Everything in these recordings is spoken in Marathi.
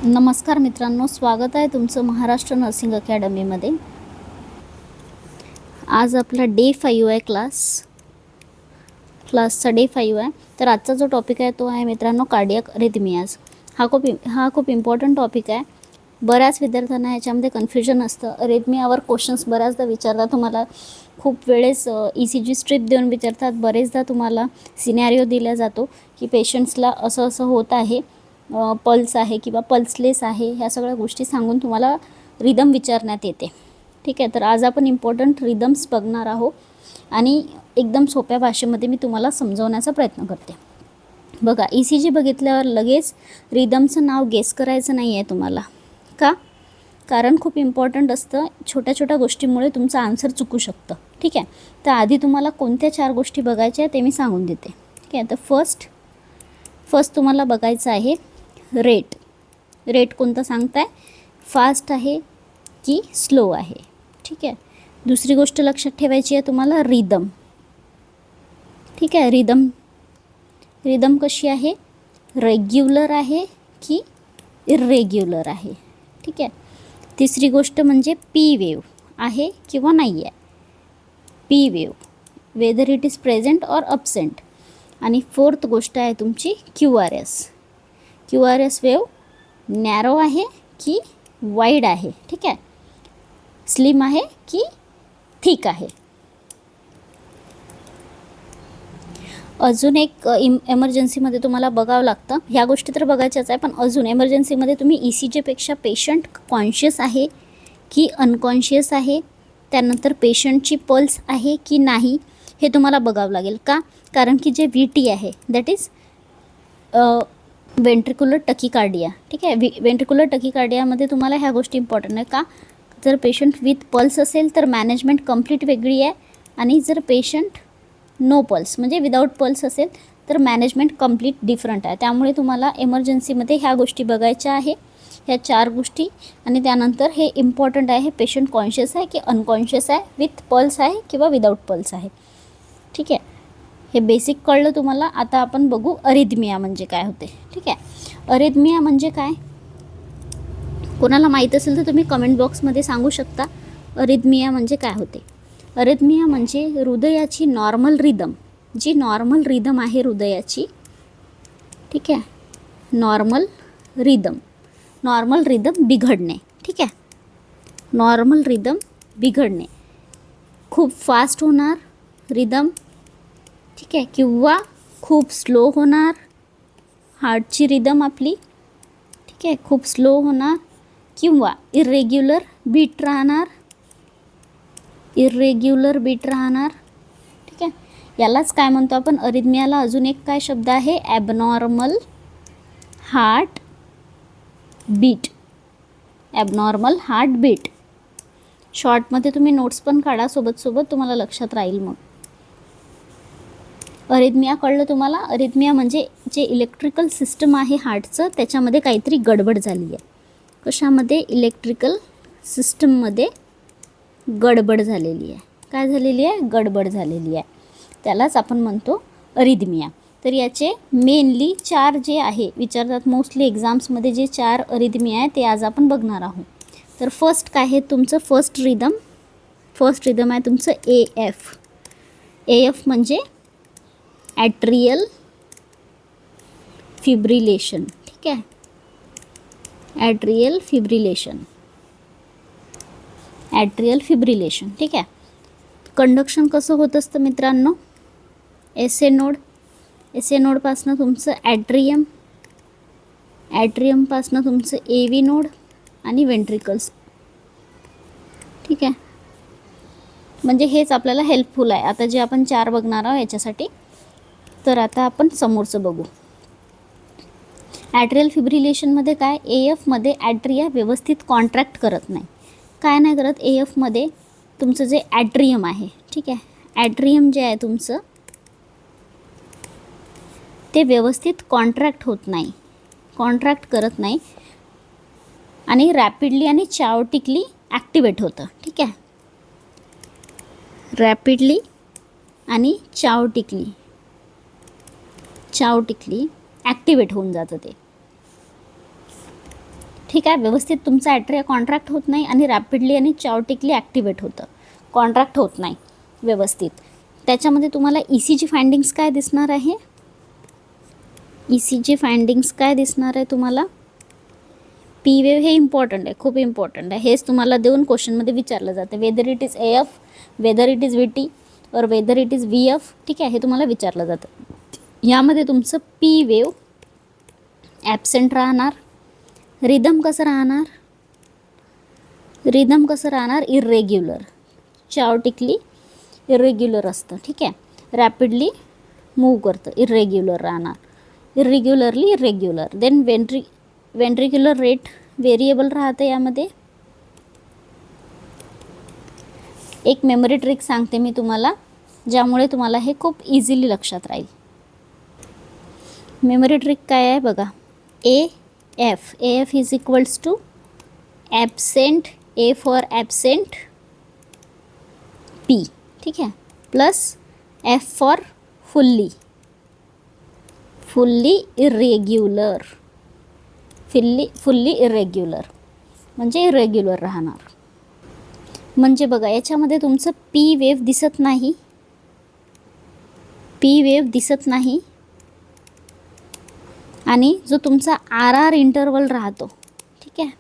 नमस्कार मित्रांनो, स्वागत आहे तुमचं महाराष्ट्र नर्सिंग अकॅडमीमध्ये। आज आपला डे 5 आहे क्लासचा डे 5 आहे। तर आजचा जो टॉपिक आहे तो आहे मित्रांनो कार्डियक अरिथमियाज। हा खूप इम्पॉर्टंट टॉपिक आहे। बऱ्याच विद्यार्थ्यांना ह्याच्यामध्ये कन्फ्युजन असतं। अरिथमियावर क्वेश्चन्स बऱ्याचदा विचारतात, तुम्हाला खूप वेळेस ECG स्ट्रिप देऊन विचारतात, बरेचदा तुम्हाला सिनॅरिओ दिला जातो की पेशंट्सला असं असं होत आहे, पल्स आहे किंवा पल्सलेस आहे, ह्या सगळ्या गोष्टी सांगून तुम्हाला रिदम विचारण्यात येते। ठीक आहे, तर आज आपण इम्पॉर्टंट रिदम्स बघणार आहोत आणि एकदम सोप्या भाषेमध्ये मी तुम्हाला समजवण्याचा प्रयत्न करते। बघा, ECG बघितल्यावर लगेच रिदमचं नाव गेस करायचं नाही आहे तुम्हाला। का? कारण खूप इम्पॉर्टंट असतं, छोट्या छोट्या गोष्टीमुळे तुमचं आन्सर चुकू शकतं। ठीक आहे, तर आधी तुम्हाला कोणत्या 4 गोष्टी बघायच्या ते मी सांगून देते। ठीक आहे, तर फर्स्ट तुम्हाला बघायचं आहे रेट कोणता सांगताय, फास्ट आहे की स्लो आहे। ठीक आहे, दुसरी गोष्ट लक्षात ठेवायची आहे तुम्हाला रिदम। ठीक आहे, रिदम कशी आहे, रेग्युलर आहे की इरेग्युलर आहे। ठीक आहे, तिसरी गोष्ट म्हणजे पी वेव आहे किंवा नाही आहे, P wave whether it is present or absent. आणि फोर्थ गोष्ट आहे तुमची Q R S wave narrow आहे की वाईड आहे। ठीक आहे, स्लिम आहे की थिक आहे। अजून एक एमर्जन्सीमध्ये तुम्हाला बघावं लागतं, ह्या गोष्टी तर बघायच्याच आहे, पण अजून एमर्जन्सीमध्ये तुम्ही ECGपेक्षा पेशंट कॉन्शियस आहे की अनकॉन्शियस आहे, त्यानंतर पेशंटची पल्स आहे की नाही हे तुम्हाला बघावं लागेल। का? कारण की जे VT आहे दॅट इज वेंट्रिक्युलर टकीकार्डिया। ठीक आहे, वेंट्रिक्युलर टकीकार्डियामध्ये तुम्हाला ह्या गोष्टी इम्पॉर्टंट आहे। का? जर पेशंट विथ पल्स असेल तर मॅनेजमेंट कंप्लीट वेगळी आहे, आणि जर पेशंट नो पल्स म्हणजे विदाऊट पल्स असेल तर मॅनेजमेंट कंप्लीट डिफरंट आहे। त्यामुळे तुम्हाला एमर्जन्सीमध्ये ह्या गोष्टी बघायच्या आहे, ह्या 4 गोष्टी। आणि त्यानंतर हे इम्पॉर्टंट आहे, पेशंट कॉन्शियस आहे की अनकॉन्शियस आहे, विथ पल्स आहे किंवा विदाऊट पल्स आहे। ठीक आहे, हे बेसिक कळलं तुम्हाला। आता आपण बघू अरिथमिया म्हणजे काय होते। ठीक आहे, अरिथमिया म्हणजे काय, कोणाला माहीत असेल तर तुम्ही कमेंट बॉक्समध्ये सांगू शकता अरिथमिया म्हणजे काय होते। अरिथमिया म्हणजे हृदयाची नॉर्मल रिदम, जी नॉर्मल रिदम आहे हृदयाची। ठीक आहे, नॉर्मल रिदम बिघडणे। ठीक आहे, नॉर्मल रिदम बिघडणे, खूप फास्ट होणार रिदम, ठीक आहे, किंवा खूप स्लो होणार हार्टची रिदम आपली। ठीक आहे, खूप स्लो होणार किंवा इरेग्युलर बीट राहणार, ठीक आहे, यालाच काय म्हणतो आपण अरिथमियाला। अजून एक काय शब्द आहे, ॲबनॉर्मल हार्ट बीट। शॉर्टमध्ये तुम्ही नोट्स पण काढा सोबत तुम्हाला लक्षात राहील। मग अरिथमिया कळलं तुम्हाला। अरिथमिया म्हणजे जे इलेक्ट्रिकल सिस्टम आहे हार्टचं त्याच्यामध्ये काहीतरी गडबड झाली आहे। कशामध्ये? इलेक्ट्रिकल सिस्टममध्ये गडबड झालेली आहे। काय झालेली आहे? गडबड झालेली आहे, त्यालाच आपण म्हणतो अरिथमिया। तर याचे मेनली 4 जे आहे विचारतात मोस्टली एक्झाम्समध्ये, जे 4 अरिथमिया आहे ते आज आपण बघणार आहोत। तर फर्स्ट काय आहे तुमचं, फर्स्ट रिदम आहे तुमचं AF म्हणजे ॲट्रियल फिब्रिलेशन। ठीक आहे, ॲट्रियल फिब्रिलेशन। ठीक आहे, कंडक्शन कसं होत असतं मित्रांनो, SA नोडपासनं तुमचं ॲट्रियमपासनं तुमचं AV नोड आणि वेंट्रिकल्स। ठीक आहे, म्हणजे हेच आपल्याला हेल्पफुल आहे आता जे आपण 4 बघणार आहोत याच्यासाठी। तर आता आपण समोरचं बघू। ॲट्रियल फिब्रिलेशनमध्ये काय, AFमध्ये ॲट्रिया व्यवस्थित कॉन्ट्रॅक्ट करत नाही। काय नाही करत, AFमध्ये तुमचं जे ॲट्रियम आहे, ठीक आहे, ॲट्रियम जे आहे तुमचं ते व्यवस्थित कॉन्ट्रॅक्ट करत नाही आणि रॅपिडली आणि चाओटिकली ॲक्टिवेट होतं। ठीक आहे, रॅपिडली आणि चाओटिकली ॲक्टिवेट होऊन जातं ते। ठीक आहे. व्यवस्थित तुमचं ॲट्रिया कॉन्ट्रॅक्ट होत नाही आणि रॅपिडली आणि चाओटिकली ॲक्टिवेट होतं, कॉन्ट्रॅक्ट होत नाही व्यवस्थित. त्याच्यामध्ये तुम्हाला ई सी जी फाइंडिंग्स काय दिसणार आहे? ई सी जी फाइंडिंग्स काय दिसणार आहे तुम्हाला? पी वेव हे इम्पॉर्टंट आहे, खूप इम्पॉर्टंट आहे. हेच तुम्हाला देऊन क्वेश्चनमध्ये विचारलं जातं. Whether it is A F, whether it is V T or whether it is V F. ठीक आहे, हे तुम्हाला विचारलं जातं. यामध्ये तुमचं पी वेव ॲबसेंट राहणार. रिदम कसं राहणार? रिदम कसं राहणार? इरेग्युलर, चाओटिकली इरेग्युलर असतं. ठीक आहे, रॅपिडली मूव करतं, इरेग्युलर राहणार. इरेग्युलरली इरेग्युलर. देन वेंट्रिक्युलर रेट व्हेरिएबल राहतं यामध्ये. एक मेमरी ट्रिक सांगते मी तुम्हाला, ज्यामुळे तुम्हाला हे खूप इझिली लक्षात राहील. मेमरी ट्रिक काय आहे बघा. A F is equals to absent, A for absent P. ठीक आहे, plus F for fully irregular, fully irregular म्हणजे इरेग्युलर राहणार. म्हणजे बघा याच्यामध्ये तुमचं पी वेव दिसत नाही, पी वेव दिसत नाही. आणि जो तुमचा आर आर इंटरवल राहतो, ठीक आहे,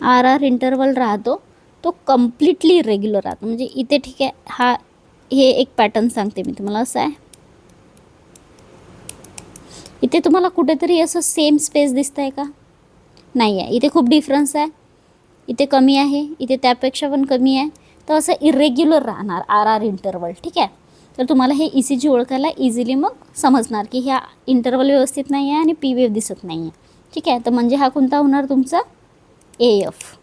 आर आर इंटरवल राहतो, तो कम्प्लिटली इरेग्युलर राहतो. म्हणजे इथे ठीक आहे, हे एक पॅटर्न सांगते मी तुम्हाला. असं आहे, इथे तुम्हाला कुठेतरी असं सेम स्पेस दिसतं आहे का? नाही आहे. इथे खूप डिफरन्स आहे, इथे कमी आहे, इथे त्यापेक्षा पण कमी आहे. तर असं इरेग्युलर राहणार आर आर इंटरवल. ठीक आहे, तर तुम्हाला हे ई सी जी ओळखायला इझिली मग समजणार की ह्या इंटरवल व्यवस्थित नाही आहे आणि पी वेव दिसत नाही आहे. ठीक आहे, तर म्हणजे हा कोणता होणार तुमचा? A F.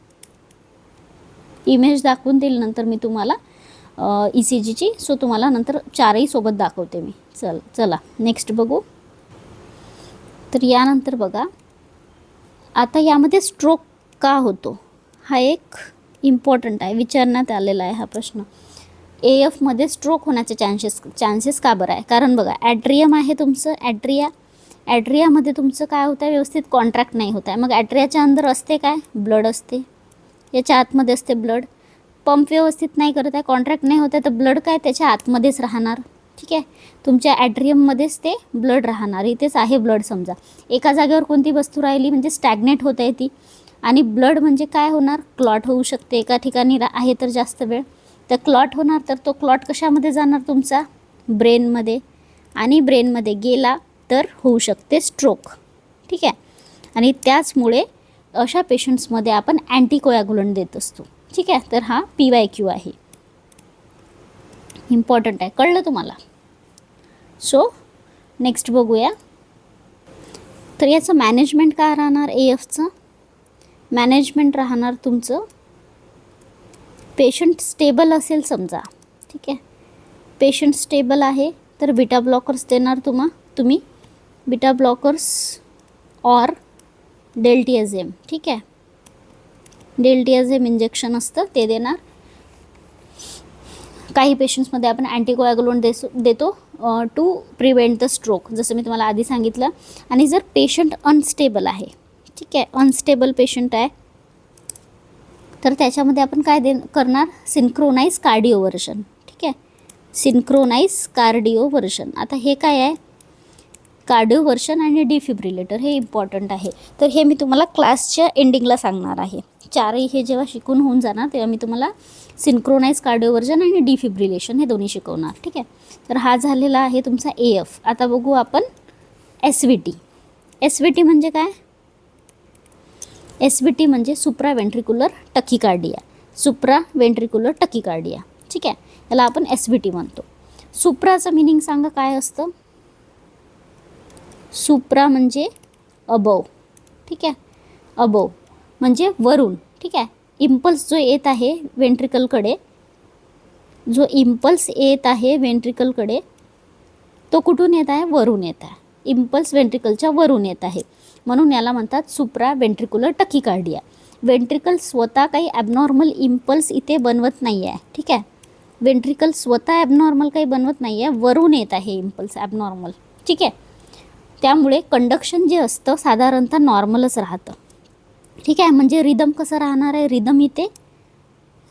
इमेज दाखवून देईल नंतर मी तुम्हाला ई सी जीची. सो तुम्हाला नंतर चारही सोबत दाखवते मी. चला नेक्स्ट बघू. तर यानंतर बघा, आता यामध्ये स्ट्रोक का होतो हा एक इम्पॉर्टंट आहे, विचारण्यात आलेला आहे हा प्रश्न. ए एफमध्ये स्ट्रोक होण्याचे चान्सेस का बरं आहे? कारण बघा ॲट्रियम आहे तुमचं, ॲट्रियामध्ये तुमचं काय होतं आहे? व्यवस्थित कॉन्ट्रॅक्ट नाही होत आहे. मग ॲट्रियाच्या अंदर असते काय? ब्लड असते, याच्या आतमध्ये असते ब्लड. पंप व्यवस्थित नाही करत आहे, कॉन्ट्रॅक्ट नाही होत आहे, तर ब्लड काय त्याच्या आतमध्येच राहणार. ठीक आहे, तुमच्या ॲट्रियममध्येच ते ब्लड राहणार. इथेच आहे ब्लड. समजा एका जागेवर कोणती वस्तू राहिली म्हणजे स्टॅग्नेट होत आहे ती. आणि ब्लड म्हणजे काय होणार? क्लॉट होऊ शकते. एका ठिकाणी आहे तर जास्त वेळ तर क्लॉट होणार. तर तो क्लॉट कशामध्ये जाणार तुमचा? ब्रेनमध्ये. आणि ब्रेनमध्ये गेला तर होऊ शकते स्ट्रोक. ठीक आहे, आणि त्याचमुळे अशा पेशंट्समध्ये आपण अँटीकोॲग्युलंट देत असतो. ठीक आहे, तर हा PYQ आहे, इम्पॉर्टंट आहे. कळलं तुम्हाला? सो नेक्स्ट बघूया. तर याचं मॅनेजमेंट काय राहणार? ए एफचं मॅनेजमेंट राहणार तुमचं, पेशंट स्टेबल असेल समजा. ठीक आहे, पेशंट स्टेबल आहे तर बीटा ब्लॉकर्स देणार तुम्ही बीटा ब्लॉकर्स और डेल्टियाझेम. ठीक आहे, डेल्टियाझेम इंजेक्शन असतं ते देणार. काही पेशंट्समध्ये आपण अँटीकोॲग्युलंट देतो टू प्रिव्हेंट द स्ट्रोक, जसं मी तुम्हाला आधी सांगितलं. आणि जर पेशंट अनस्टेबल आहे, ठीक आहे, अनस्टेबल पेशंट आहे, तर त्याच्यामध्ये आपण काय करणार? सिंक्रोनाइज कार्डिओवर्जन. ठीक आहे, सिंक्रोनाइज कार्डिओवर्जन. आता हे काय आहे? कार्डिओवर्जन आणि डिफिब्रिलेटर हे इम्पॉर्टंट आहे. तर हे मी तुम्हाला क्लासच्या एंडिंगला सांगणार आहे. चारही हे जेव्हा शिकून होऊन जाणार तेव्हा मी तुम्हाला सिंक्रोनाइज कार्डिओवर्जन आणि डिफिब्रिलेशन हे दोन्ही शिकवणार. ठीक आहे, तर हा झालेला आहे तुमचा ए एफ. आता बघू आपण SVT. SVT म्हणजे काय? SVT म्हणजे सुप्रा वेंट्रिक्युलर टकीकार्डिया. सुप्रा वेंट्रिक्युलर टकीकार्डिया. ठीक आहे, याला आपण SVT म्हणतो. सुप्राचं मिनिंग सांगा काय असतं? सुप्रा म्हणजे अबव. ठीक आहे, अबव म्हणजे वरून. ठीक आहे, इम्पल्स जो येत आहे वेंट्रिकलकडे, जो इम्पल्स येत आहे वेंट्रिकलकडे, तो कुठून येत आहे? वरून येत आहे. इम्पल्स वेंट्रिकलच्या वरून येत आहे, म्हणून याला म्हणतात सुप्रा वेंट्रिक्युलर टकीकार्डिया. वेंट्रिकल स्वतः काही ॲबनॉर्मल इम्पल्स इथे बनवत नाही आहे. ठीक आहे, वेंट्रिकल स्वतः ॲबनॉर्मल काही बनवत नाही आहे, वरून येत आहे इम्पल्स ॲबनॉर्मल. ठीक आहे, त्यामुळे कंडक्शन जे असतं साधारणतः नॉर्मलच राहतं. ठीक आहे. म्हणजे रिदम कसं राहणार आहे,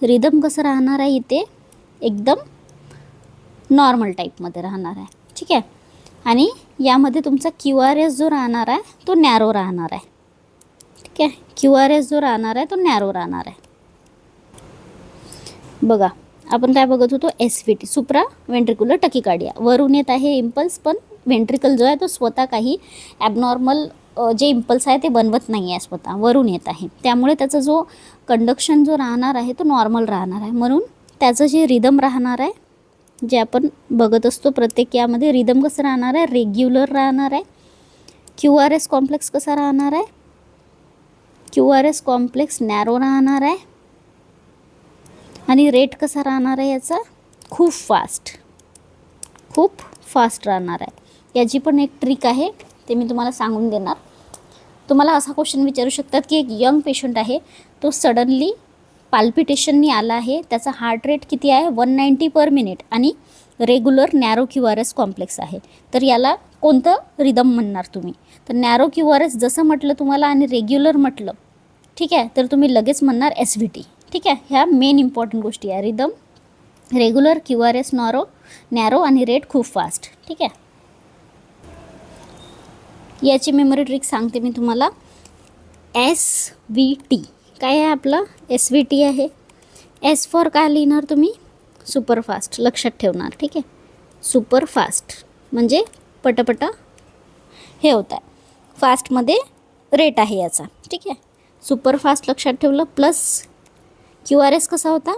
रिदम कसं राहणार आहे इथे एकदम नॉर्मल टाईपमध्ये राहणार आहे. ठीक आहे. आणि यामध्ये तुमचा QRS जो राहणार आहे तो नॅरो राहणार आहे. ठीक आहे. QRS जो राहणार आहे तो नॅरो राहणार आहे. बघा आपण काय बघत होतो, SVT सुप्रा वेंट्रिक्युलर टकीकार्डिया. वरून येत आहे इम्पल्स, पण वेंट्रिकल जो आहे तो स्वतः काही ॲबनॉर्मल जे इम्पल्स आहे ते बनवत नाही आहे, स्वतः वरून येत आहे. त्यामुळे त्याचा जो कंडक्शन जो राहणार आहे तो नॉर्मल राहणार आहे. म्हणून त्याचं जे रिदम राहणार आहे, जे आपण बघत असतो प्रत्येक यामध्ये, रिदम कसं राहणार आहे, रेग्युलर राहणार आहे. QRS कॉम्प्लेक्स कसा राहणार आहे, QRS कॉम्प्लेक्स नॅरो राहणार आहे. आणि रेट कसा राहणार आहे याचा, खूप फास्ट राहणार आहे. याची पण एक ट्रिक आहे, ते मी तुम्हाला सांगून देणार. तुम्हाला असा क्वेश्चन विचारू शकतात की एक यंग पेशंट आहे, तो सडनली पाल्पिटेशननी आला आहे, त्याचा हार्ट रेट किती आहे 190 पर मिनिट आणि रेग्युलर नॅरो QRS कॉम्प्लेक्स आहे. तर याला कोणतं रिदम म्हणणार तुम्ही? तर नॅरो QRS जसं म्हटलं तुम्हाला आणि रेग्युलर म्हटलं, ठीक आहे, तर तुम्ही लगेच म्हणणार SVT. ठीक आहे. ह्या मेन इम्पॉर्टंट गोष्टी आहे, रिदम, रेग्युलर, QRS नॅरो आणि रेट खूप फास्ट. ठीक आहे. याची मेमरी ट्रिक सांगते मी तुम्हाला. SVT काय आहे आपलं, SVT आहे. S फॉर काय लिहिणार तुम्ही, सुपरफास्ट, लक्षात ठेवणार. ठीक आहे. सुपरफास्ट म्हणजे पटपट हे होत आहे, फास्टमध्ये रेट आहे याचा. ठीक आहे. सुपरफास्ट लक्षात ठेवलं. प्लस QRS कसा होता,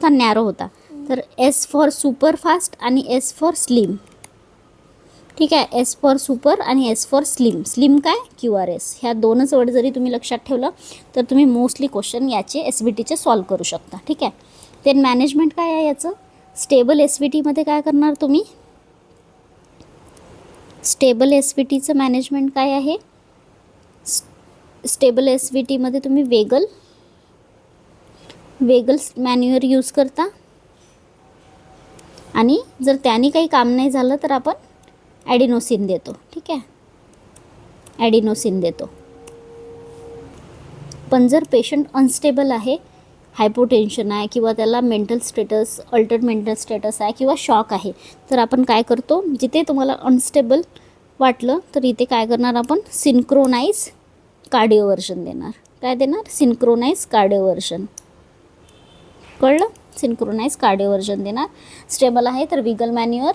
नॅरो होता. तर S फॉर सुपरफास्ट आणि S फॉर स्लिम. ठीक आहे. S फॉर सुपर आणि S फॉर स्लिम काय, QRS. ह्या दोनच वर्ड जरी तुम्ही लक्षात ठेवलं तर तुम्ही मोस्टली क्वेश्चन याचे SVTचे सॉल्व करू शकता. ठीक आहे. ते मॅनेजमेंट काय आहे याचं, स्टेबल SVTमध्ये काय करणार तुम्ही, स्टेबल SVTचं मॅनेजमेंट काय आहे, स्टेबल SVTमध्ये तुम्ही वेगल मॅन्युअर यूज करता. आणि जर त्याने काही काम नाही झालं तर आपण ॲडिनोसिन देतो. ठीक आहे. ॲडिनोसिन देतो. पण जर पेशंट अनस्टेबल आहे, हायपोटेन्शन आहे किंवा त्याला mental status, Altered mental status आहे किंवा शॉक आहे, तर आपण काय करतो, जिथे तुम्हाला अनस्टेबल वाटलं तर इथे काय करणार आपण, सिंक्रोनाइज कार्डिओवर्जन देणार. काय देणार, सिंक्रोनाइज कार्डिओवर्जन. कळलं, सिंक्रोनाइज कार्डिओवर्जन देणार. स्टेबल आहे तर विगल मॅन्युअर,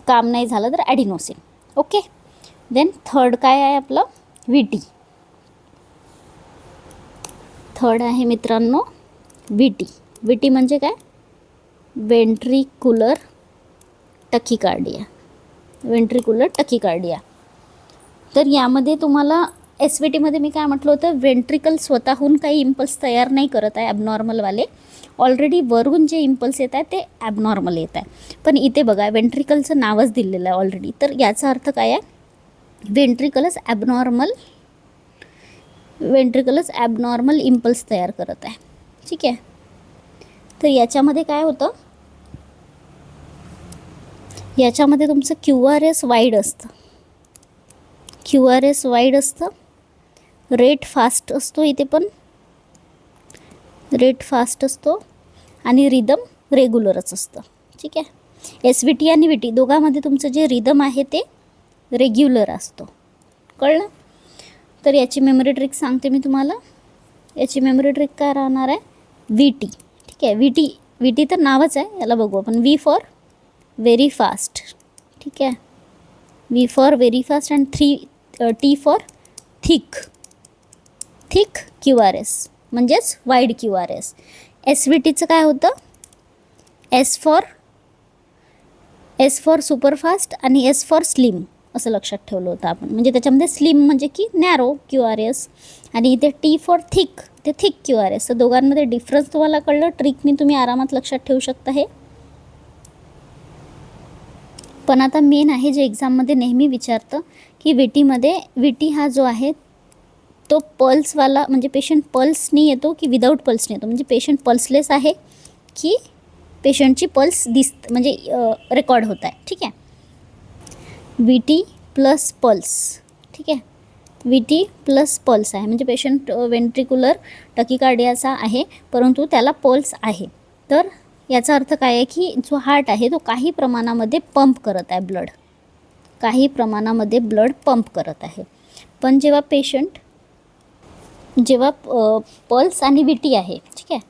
काम नाही झालं तर ॲडिनोसिन. ओके. देन थर्ड काय आहे आपलं, VT. थर्ड आहे मित्रांनो VT म्हणजे काय, वेंट्रिक्युलर टकीकार्डिया. तर यामध्ये तुम्हाला SVTमध्ये मी काय म्हटलं होतं, वेंट्रिकल स्वतःहून काही इम्पल्स तयार नाही करत आहे ॲबनॉर्मलवाले, ऑलरेडी वरून जे इम्पल्स येत आहे ते ॲबनॉर्मल येत आहे. पण इथे बघा वेंट्रिकलचं नावच दिलेलं आहे ऑलरेडी, तर याचा अर्थ काय आहे, वेंट्रिकलच ॲबनॉर्मल इम्पल्स तयार करत आहे. ठीक आहे. तर याच्यामध्ये काय होतं, याच्यामध्ये तुमचं QRS वाईड असतं, रेट फास्ट असतो, इथे पण रेट फास्ट असतो आणि रिदम रेग्युलरच असतं. ठीक आहे. SVT आणि VT दोघांमध्ये तुमचं जे रिदम आहे ते रेग्युलर असतो. कळलं. तर याची मेमरी ट्रिक सांगते मी तुम्हाला. याची मेमरी ट्रिक काय राहणार आहे, VT. ठीक आहे. VT तर नावच आहे, याला बघू आपण. V for very fast. ठीक आहे. V फॉर व्हेरी फास्ट आणि T फॉर थिक QRS म्हणजेच वाईड QRS. SVTचं काय होतं, S फॉर सुपरफास्ट आणि S फॉर स्लिम असं लक्षात ठेवलं होतं आपण. म्हणजे त्याच्यामध्ये स्लिम म्हणजे की नॅरो QRS आणि इथे T फॉर थिक, ते थिक QRS. तर दोघांमध्ये डिफरन्स तुम्हाला कळलं, ट्रिक मी तुम्ही आरामात लक्षात ठेवू शकता हे. पण आता मेन आहे जे एक्झाममध्ये नेहमी विचारतं की VT हा जो आहे तो पल्सवाला, म्हणजे पेशंट पल्सनी येतो की विदाऊट पल्सनी येतो, म्हणजे पेशंट पल्सलेस आहे की पेशंटची पल्स म्हणजे रेकॉर्ड होत आहे. ठीक आहे. VT plus pulse. ठीक आहे. VT प्लस पल्स आहे, म्हणजे पेशंट वेंट्रिक्युलर टकीकार्डियाचा आहे, परंतु त्याला पल्स आहे. तर याचा अर्थ काय आहे की जो हार्ट आहे तो काही प्रमाणामध्ये पंप करत आहे ब्लड, काही प्रमाणामध्ये ब्लड पंप करत आहे. पण जेव्हा पल्स आणि VT आहे, ठीक आहे,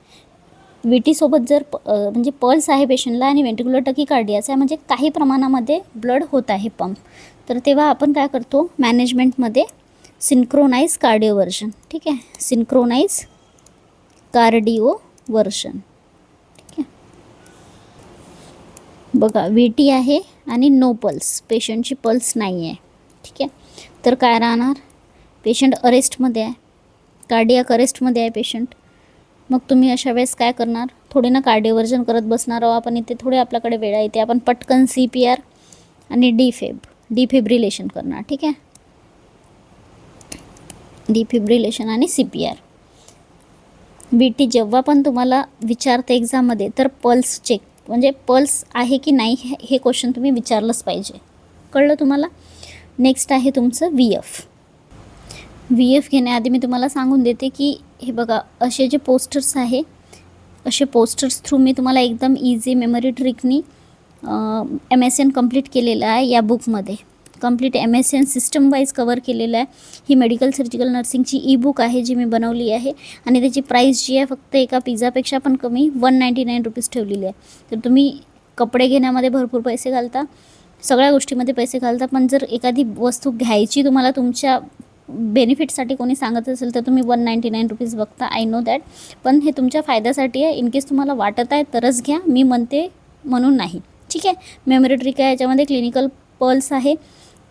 VT सोबत जर म्हणजे पल्स आहे पेशंटला आणि वेंट्रिक्युलर टकीकार्डियाचा आहे, म्हणजे काही प्रमाणामध्ये ब्लड होत आहे पंप, तर तेव्हा आपण काय करतो मॅनेजमेंटमध्ये सिंक्रोनाइज कार्डिओवर्जन, ठीक आहे, सिंक्रोनाइज कार्डिओवर्जन, ठीक आहे. बघा VT आहे आणि नो पल्स, पेशंटची पल्स नाही आहे, ठीक आहे, तर काय राहणार, पेशंट अरेस्टमध्ये आहे, कार्डियाक अरेस्टमध्ये आहे पेशंट. मग तुम्ही अशा वेळेस काय करणार, थोडे ना कार्डिओवर्जन करत बसणार आहोत आपण इथे, थोडे आपल्याकडे वेळ आहे, इथे आपण पटकन CPR आणि डिफिब्रिलेशन करणार, ठीक आहे, डिफिब्रिलेशन आणि CPR. VT जेव्हा पण तुम्हाला विचारते एक्झाममध्ये तर पल्स चेक, म्हणजे पल्स आहे की नाही हे क्वेश्चन तुम्ही विचारलंच पाहिजे. कळलं तुम्हाला. नेक्स्ट आहे तुमचं VF घेण्याआधी मी तुम्हाला सांगून देते की हे बघा असे जे पोस्टर्स आहे, असे पोस्टर्स थ्रू मी तुम्हाला एकदम इझी मेमरी ट्रिकनी MSN कंप्लीट केलेलं आहे. या बुकमध्ये complete MSN system wise cover केलेलं आहे. ही मेडिकल सर्जिकल नर्सिंगची ई-बुक आहे जी मी बनवली आहे आणि त्याची प्राईस जी आहे फक्त एका पिझ्झापेक्षा पण कमी 199 रुपीज ठेवलेली आहे. तर तुम्ही कपडे घेण्यामध्ये भरपूर पैसे घालता, सगळ्या गोष्टीमध्ये पैसे घालता, पण जर एखादी वस्तू घ्यायची तुम्हाला तुमच्या बेनिफिटसाठी कोणी सांगत असेल तर तुम्ही 199 रुपीज बघता. आय नो दॅट, पण हे तुमच्या फायद्यासाठी आहे. इन केस तुम्हाला वाटत आहे तरच घ्या, मी म्हणते म्हणून नाही, ठीक आहे. मेमरी ट्रिक आहे, याच्यामध्ये क्लिनिकल पल्स आहे,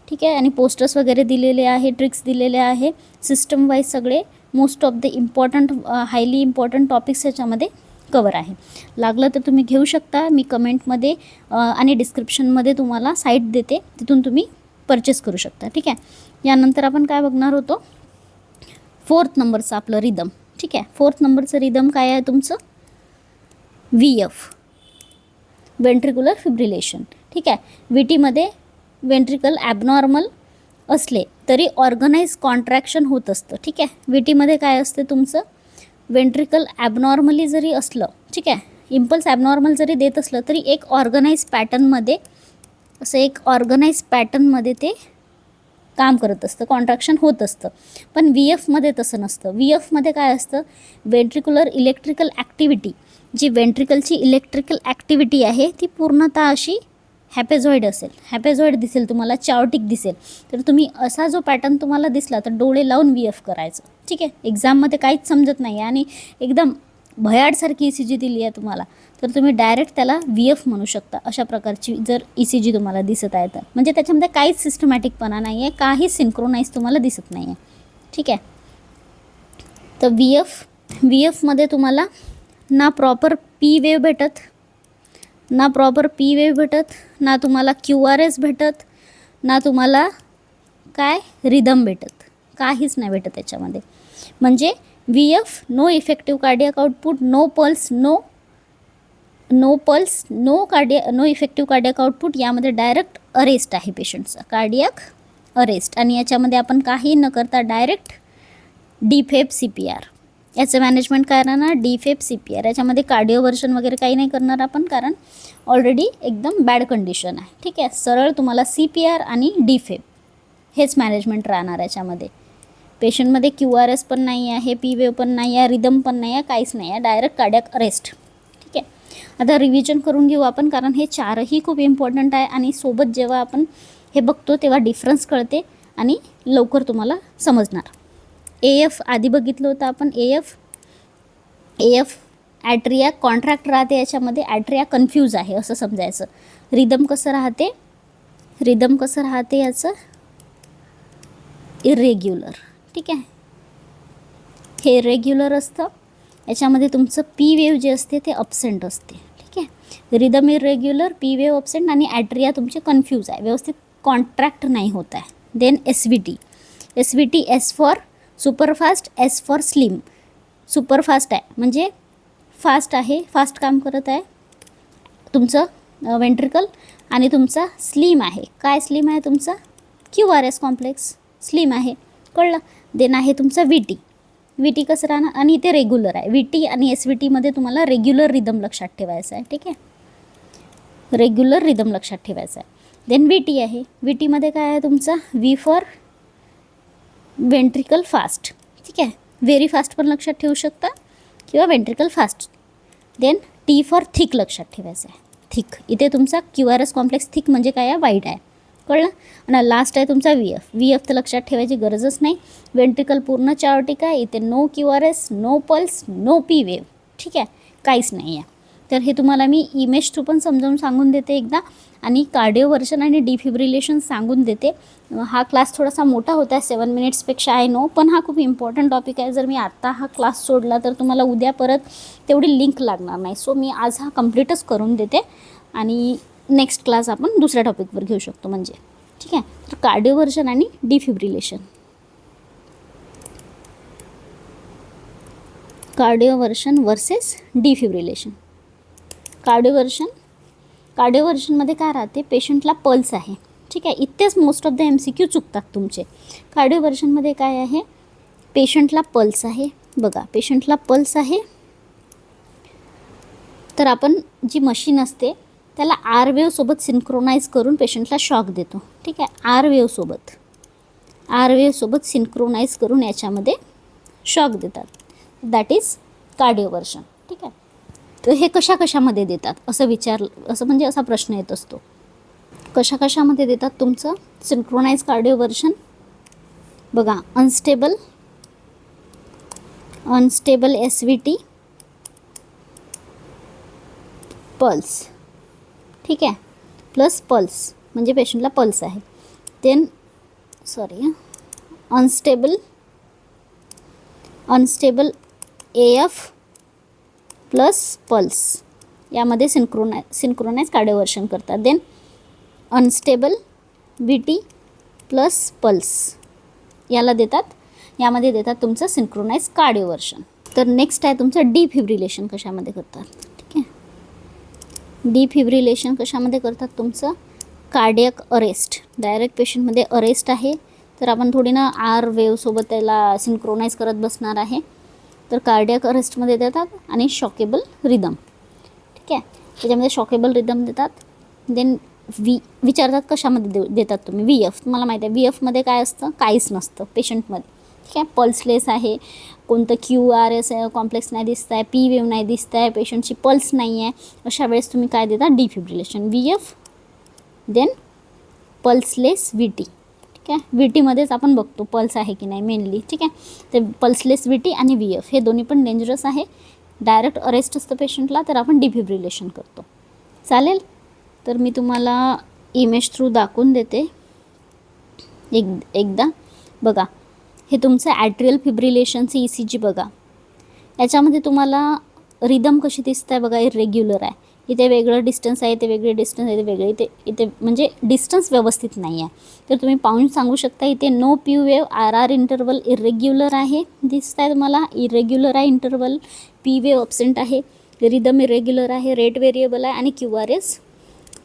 ठीक आहे, आणि पोस्टर्स वगैरे दिलेले आहे, ट्रिक्स दिलेले आहे, सिस्टम वाईज सगळे most of the important highly important topics याच्यामध्ये कवर आहे. लागलं तर तुम्ही घेऊ शकता. मी कमेंटमध्ये आणि डिस्क्रिप्शनमध्ये तुम्हाला साईट देते, तिथून तुम्ही परचेस करू शकता, ठीक आहे. यानंतर आपण काय बघणार होतो, 4th नंबरचं आपलं रिदम, ठीक आहे. 4th नंबरचं रिदम काय आहे तुमचं, VF, वेंट्रिक्युलर फिब्रिलेशन, ठीक आहे. VTमध्ये वेंट्रिकल ॲबनॉर्मल असले तरी ऑर्गनाइज कॉन्ट्रॅक्शन होत असतं, ठीक आहे. VTमध्ये काय असते तुमचं, वेंट्रिकल ॲबनॉर्मली जरी असलं, ठीक आहे, इम्पल्स ॲबनॉर्मल जरी देत असलं तरी एक ऑर्गनाइज पॅटर्नमध्ये, असं एक ऑर्गनाइज पॅटर्नमध्ये ते काम करत असतं, कॉन्ट्रॅक्शन होत असतं. पण VFमध्ये तसं नसतं. VFमध्ये काय असतं, वेंट्रिक्युलर इलेक्ट्रिकल ॲक्टिव्हिटी, जी वेंट्रिकलची इलेक्ट्रिकल ॲक्टिव्हिटी आहे ती पूर्णतः अशी हॅपेझॉइड असेल, हॅपेझॉइड दिसेल तुम्हाला, चाओटिक दिसेल. तर तुम्ही असा जो पॅटर्न तुम्हाला दिसला तर डोळे लावून VF करायचं, ठीक आहे. एक्झाममध्ये काहीच समजत नाही आणि एकदम भयाडसारखी ECG दिली आहे तुम्हाला, तर तुम्ही डायरेक्ट त्याला VF म्हणू शकता. अशा प्रकारची जर ECG तुम्हाला दिसत आहे तर, म्हणजे त्याच्यामध्ये काहीच सिस्टमॅटिकपणा नाही आहे, काहीच सिंक्रोनाइज तुम्हाला दिसत नाही आहे, ठीक आहे. तर VFमध्ये तुम्हाला ना प्रॉपर P वेव्ह भेटत, ना तुम्हाला QRS भेटत, ना तुम्हाला काय रिदम भेटत, काहीच नाही भेटत त्याच्यामध्ये. म्हणजे VF no effective cardiac output, no effective cardiac output. यामध्ये डायरेक्ट अरेस्ट आहे पेशंटचा, कार्डियाक अरेस्ट, आणि याच्यामध्ये आपण काही न करता डायरेक्ट डिफेब CPR. याचं मॅनेजमेंट काय राहणार, डिफेब CPR. याच्यामध्ये कार्डिओवर्जन वगैरे काही नाही करणार आपण, कारण ऑलरेडी एकदम बॅड कंडिशन आहे, ठीक आहे. सरळ तुम्हाला CPR आणि डिफेब हेच मॅनेजमेंट राहणार याच्यामध्ये. पेशंटमध्ये QRS पण नाही आहे, P वेव्ह पण नाही आहे, रिदम पण नाही आहे, काहीच नाही आहे, डायरेक्ट कार्डियाक अरेस्ट, ठीक आहे. आता रिव्हिजन करून घेऊ आपण, कारण हे चारही खूप इम्पॉर्टंट आहे आणि सोबत जेव्हा आपण हे बघतो तेव्हा डिफरन्स कळते आणि लवकर तुम्हाला समजणार. AF आधी बघितलं होतं आपण, AF ॲट्रिया कॉन्ट्रॅक्ट राहते, याच्यामध्ये ॲट्रिया कन्फ्यूज आहे असं समजायचं. रिदम कसं राहते याचं, इरेग्युलर, ठीक आहे, हे रेग्युलर असतं. याच्यामध्ये तुमचं P वेव्ह जे असते ते अपसेंट असते, ठीक आहे. Rhythm irregular, P wave absent आणि ॲट्रिया तुमचे कन्फ्यूज आहे, व्यवस्थित कॉन्ट्रॅक्ट नाही होत आहे. Then SVT, S for superfast, S for slim. Superfast आहे म्हणजे फास्ट आहे, फास्ट काम करत आहे तुमचं वेंट्रिकल, आणि तुमचा स्लिम आहे, काय स्लिम आहे तुमचा, QRS कॉम्प्लेक्स स्लिम आहे, कळलं. देन आहे तुमचा VT. VT कसं राहणार, आणि इथे रेग्युलर आहे. VT आणि SVTमध्ये तुम्हाला रेग्युलर रिदम लक्षात ठेवायचं आहे. ठीक आहे, रेग्युलर रिदम लक्षात ठेवायचा आहे. देन VT आहे. VTमध्ये काय आहे तुमचा, V फॉर वेंट्रिकल फास्ट. ठीक आहे, व्हेरी फास्ट पण लक्षात ठेवू शकता किंवा ventricle fast. Then T for thick लक्षात ठेवायचं आहे. थिक, इथे तुमचा QRS कॉम्प्लेक्स थिक म्हणजे काय आहे, वाईड आहे. कळलं. आणि लास्ट आहे तुमचा VF तर लक्षात ठेवायची गरजच नाही. वेंट्रिकल पूर्ण चार्टिक आहे. इथे no QRS, no pulse, no P wave. ठीक आहे, काहीच नाही आहे. तर हे तुम्हाला मी इमेज थ्रू पण समजावून सांगून देते एकदा, आणि कार्डिओव्हर्शन आणि डिफिब्रिलेशन सांगून देते. हा क्लास थोडासा मोठा होता आहे, 7 मिनिट्सपेक्षा आहे नो, पण हा खूप इम्पॉर्टंट टॉपिक आहे. जर मी आत्ता हा क्लास सोडला तर तुम्हाला उद्या परत तेवढी लिंक लागणार नाही. सो मी आज हा कंप्लीटच करून देते, आणि नेक्स्ट क्लास आपण दुसऱ्या टॉपिकवर घेऊ शकतो म्हणजे. ठीक आहे, तर कार्डिओव्हर्शन आणि डिफिब्रिलेशन. Cardioversion versus defibrillation. कार्डिओव्हर्शनमध्ये काय राहते, पेशंटला पल्स आहे. ठीक आहे, इथेच मोस्ट ऑफ द MCQ चुकतात तुमचे. कार्डिओव्हर्शनमध्ये काय आहे, पेशंटला पल्स आहे. बघा, पेशंटला पल्स आहे, तर आपण जी मशीन असते त्याला R वेवसोबत सिंक्रोनाइज करून पेशंटला शॉक देतो. ठीक आहे, R वेवसोबत सिंक्रोनाइज करून याच्यामध्ये शॉक देतात. That is cardioversion. ठीक आहे, तर हे कशामध्ये देतात असं म्हणजे असा प्रश्न येत असतो, कशामध्ये देतात तुमचं सिंक्रोनाइज कार्डिओव्हर्शन. बघा, अनस्टेबल SVT, पल्स. ठीक आहे, प्लस पल्स म्हणजे पेशंटला पल्स आहे. Then unstable AF plus pulse, यामध्ये सिंक्रोनाइज कार्डिओव्हर्शन करतात. Then unstable VT plus pulse याला देतात, यामध्ये देतात तुमचं सिंक्रोनाइज कार्डिओव्हर्शन. तर नेक्स्ट आहे तुमचं डिफिब्रिलेशन कशामध्ये करतात. ठीक आहे, डिफिब्रिलेशन कशामध्ये करतात तुमचं, कार्डियक अरेस्ट. डायरेक्ट पेशंटमध्ये अरेस्ट आहे, तर आपण थोडी ना R वेवसोबत त्याला सिंक्रोनाइज करत बसणार आहे. तर कार्डियक अरेस्टमध्ये देतात, आणि शॉकेबल रिदम. ठीक आहे, त्याच्यामध्ये शॉकेबल रिदम देतात. देन विचारतात कशामध्ये देतात तुम्ही, VF. तुम्हाला माहिती आहे VFमध्ये काय असतं, काहीच नसतं पेशंटमध्ये. ठीक आहे, पल्सलेस आहे, कोणतं QRS कॉम्प्लेक्स नाही दिसत आहे, P वेव नाही दिसत आहे, पेशंटची पल्स नाही आहे. अशा वेळेस तुम्ही काय देता, defibrillation. VF then pulseless VT. ठीक आहे, VTमध्येच आपण बघतो पल्स आहे की नाही मेनली. ठीक आहे, तर पल्सलेस VT आणि VF हे दोन्ही पण डेंजरस आहे. डायरेक्ट अरेस्ट असतं पेशंटला, तर आपण डिफिब्रिलेशन करतो. चालेल, तर मी तुम्हाला इमेज थ्रू दाखवून देते एकदा. बघा, हे तुमचं ॲट्रियल फिब्रिलेशनचं ECG. बघा, याच्यामध्ये तुम्हाला रिदम कशी दिसत आहे बघा, इरेग्युलर आहे. इथे वेगळं डिस्टन्स आहे, इथे वेगळे डिस्टन्स आहे, इथे वेगळे, इथे म्हणजे डिस्टन्स व्यवस्थित नाही आहे. तर तुम्ही पाहून सांगू शकता, इथे no P wave, RR interval irregular आहे, दिसत आहे तुम्हाला, इरेग्युलर आहे इंटरवल. P वेव अब्सेंट आहे, रिदम इरेग्युलर आहे, रेट व्हेरिएबल आहे, आणि QRS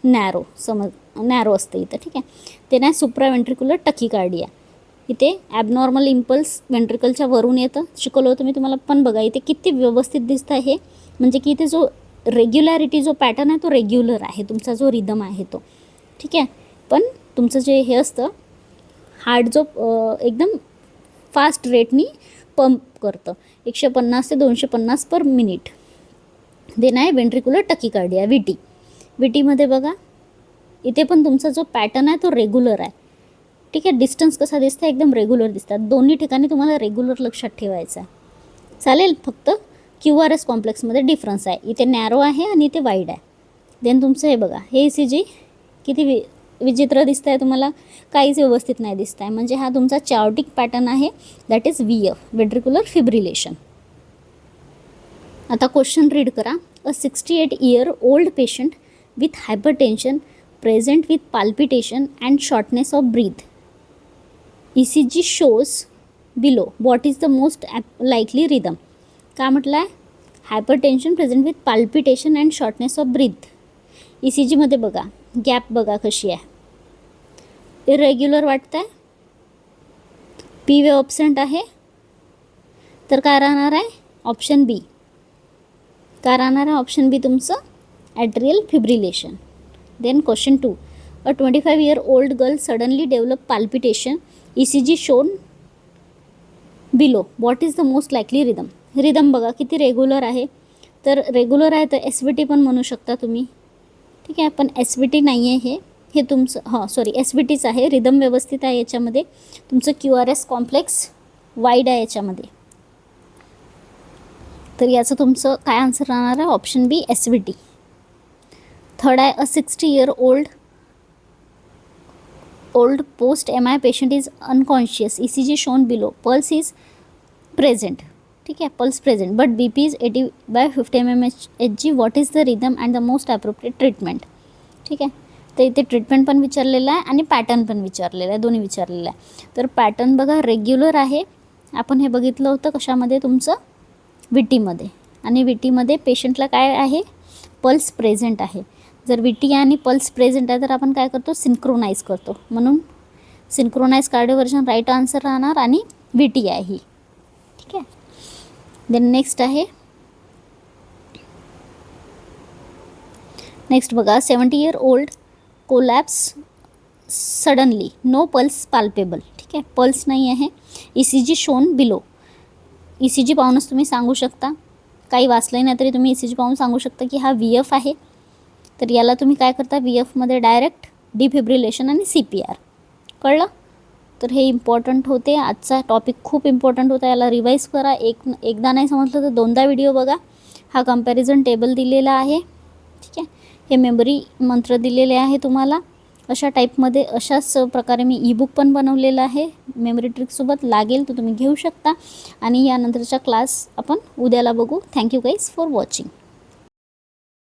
नॅरो असतं इथं. ठीक आहे, ते नाही सुप्रा वेंट्रिक्युलर टकीकार्डिया. इथे ॲबनॉर्मल इम्पल्स वेंट्रिकलच्या वरून येतं, शिकवलं होतं मी तुम्हाला. पण बघा इथे किती व्यवस्थित दिसतं आहे, म्हणजे की इथे जो रेग्युलॅरिटी जो पॅटर्न आहे तो रेग्युलर आहे, तुमचा जो रिदम आहे तो. ठीक आहे, पण तुमचं जे हे असतं हार्ट जो एकदम फास्ट रेटनी पंप करतं, 150 ते 250 पर मिनिट. देन आहे वेंट्रिक्युलर टकीकार्डिया, VTमध्ये बघा इथे पण तुमचा जो पॅटर्न आहे तो रेग्युलर आहे. ठीक आहे, डिस्टन्स कसा दिसतं, एकदम रेग्युलर दिसतात. दोन्ही ठिकाणी तुम्हाला रेग्युलर लक्षात ठेवायचं आहे. चालेल, फक्त QRS कॉम्प्लेक्समध्ये डिफरन्स आहे, इथे नॅरो आहे आणि इथे वाईड आहे. देन तुमचं हे बघा, हे ECG किती विचित्र दिसतं आहे तुम्हाला, काहीच व्यवस्थित नाही दिसत आहे. म्हणजे हा तुमचा चार्टिक पॅटर्न आहे, that is VF, ventricular fibrillation. आता क्वेश्चन रीड करा. A 68-year-old patient with hypertension present with palpitation and shortness of breath. ECG shows below what is the most likely rhythm. काय म्हटलं आहे, hypertension present with palpitation and shortness of breath. ECGमध्ये बघा, गॅप बघा कशी आहे, इरेग्युलर वाटतं आहे, पी वेव ॲब्सेंट आहे, तर काय राहणार आहे ऑप्शन बी. काय राहणार आहे ऑप्शन बी तुमचं atrial fibrillation. Then question 2, a 25-year-old girl suddenly develop palpitation, ECG shown below, what is the most likely rhythm. Rhythm बघा किती रेग्युलर आहे, तर रेग्युलर आहे तर SVT पण म्हणू शकता तुम्ही. ठीक आहे, पण SVT नाही आहे हे तुमचं, सॉरी SVTच आहे. रिदम व्यवस्थित आहे याच्यामध्ये. तुमचं QRS कॉम्प्लेक्स वाईड आहे याच्यामध्ये. तर याचं तुमचं काय आन्सर राहणार आहे ऑप्शन बी SVT. थर्ड आहे, अ 60-year-old post MI patient is unconscious, ECG shown below, pulse is present. ठीक आहे, pulse present but BP is 80/50 mmHg, what is the rhythm and the most appropriate treatment. ठीक आहे, तर इथे ट्रीटमेंट पण विचारलेलं आहे आणि पॅटर्न पण विचारलेलं आहे, दोन्ही विचारलेलं आहे. तर पॅटर्न बघा रेग्युलर आहे. आपण हे बघितलं होतं कशामध्ये तुमचं VT आणि VT पेशंटला काय आहे पल्स प्रेझेंट आहे. जर VT आणि पल्स प्रेझेंट आहे तर आपण काय करतो सिंक्रोनाइज करतो, म्हणून सिंक्रोनाइज कार्डिओव्हर्जन राईट आन्सर राहणार आणि VT आहे ही. ठीक आहे, देन नेक्स्ट आहे, नेक्स्ट बघा 70-year-old collapse suddenly, no pulse palpable. ठीक आहे, पल्स नाही आहे, ECG शोन बिलो. ECG पाहूनच तुम्ही सांगू शकता, काही वाचलं नाही तरी तुम्ही ECG पाहून सांगू शकता की हा VF आहे. तर याला तुम्ही काय करता VFमध्ये डायरेक्ट डिफिब्रिलेशन आणि CPR. कळलं. तर हे इम्पॉर्टंट होते, आजचा टॉपिक खूप इम्पॉर्टंट होता, याला रिवाईज करा. एकदा नाही समजलं तर दोनदा व्हिडिओ बघा. हा कंपॅरिझन टेबल दिलेला आहे. ठीक आहे, हे मेमरी मंत्र दिलेले आहे तुम्हाला. अशा टाईपमध्ये अशाच प्रकारे मी ईबुक पण बनवलेलं आहे, मेमरी ट्रिकसोबत लागेल तर तुम्ही घेऊ शकता. आणि यानंतरचा क्लास आपण उद्याला बघू. Thank you guys for watching.